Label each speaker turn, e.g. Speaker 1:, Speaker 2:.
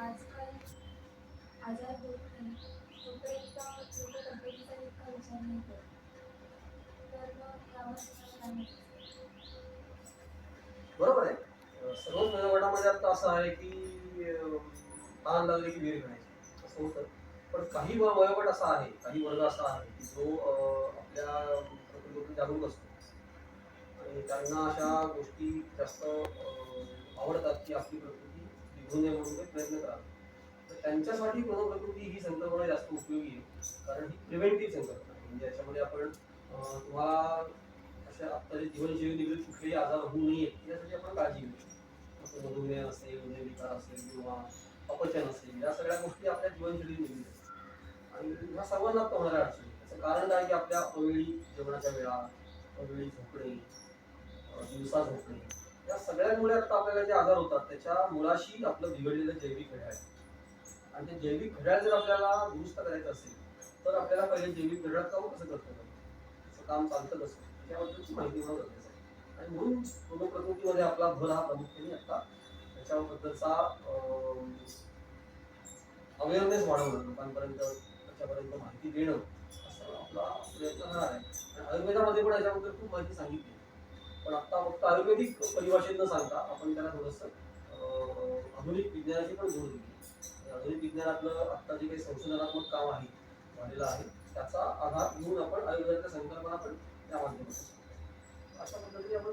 Speaker 1: आजकाल आजार होत नाही तोपर्यंत लोक तब्येतीचा इतका विचार नाही करत. तर मग यावर तुम्हाला काय म्हणणं आहे?
Speaker 2: बरोबर आहे. सर्वच वयोगटामध्ये आता असं आहे की तहान लागली की विहीर खणायची असं होतं. पण काही वयोगट असा आहे, काही वर्ग असा आहे की जो आपल्या प्रकृतीबद्दल जागरूक असतो आणि त्यांना अशा गोष्टी जास्त आवडतात की आपली प्रकृती बिघडू नये म्हणून ते प्रयत्न करावे. तर त्यांच्यासाठी प्रकृती ही संकल्पना जास्त उपयोगी आहे. कारण ही प्रिव्हेंटिव्ह संकल्पना आहे. म्हणजे याच्यामध्ये आपण तुम्हाला अशा आत्ताच्या जीवनशैली निगडीत कुठलेही आजार होऊ नयेत यासाठी आपण काळजी घेऊ शकतो. मधुमेह असेल, हृदयविकार असेल किंवा अपचन असेल, या सगळ्या गोष्टी आपल्या जीवनशैली निगडीत असतात आणि ह्या सर्वांना होणाऱ्या अडचणी. त्याचं कारण काय की आपल्या अवेळी जेवणाच्या वेळा, अवेळी झोपणे, दिवसा झोपणे, या सगळ्यांमुळे आता आपल्याला जे आजार होतात त्याच्या मुळाशी आपलं बिघडलेलं जैविक घड्याळ आहे. आणि ते जैविक घड्याळ जर आपल्याला दुरुस्त करायचं असेल तर आपल्याला पहिले जैविक घड्याळ काम कसं करतं, त्याचं काम चालतं कसं, त्याबद्दलची माहिती होणं गरजेचं आहे. आणि म्हणून प्रकृतीमध्ये आपला भर हा प्रामुख्याने आता त्याच्याबद्दलचा अवेअरनेस वाढवणं, लोकांपर्यंत त्याच्यापर्यंत माहिती देणं, असं आपला प्रयत्न राहणार आहे. आणि आयुर्वेदामध्ये पण याच्याबद्दल खूप माहिती सांगितली. पण आता फक्त आयुर्वेदिक परिभाषेत न सांगता आपण त्याला थोडंसं आधुनिक विज्ञानाची पण जोड दिली. आधुनिक विज्ञानातलं आता जे काही संशोधनात्मक काम आहे झालेलं आहे त्याचा आधार घेऊन आपण आयुर्वेदाच्या संकल्पना पण त्या माध्यमातून अशा पद्धतीने आपण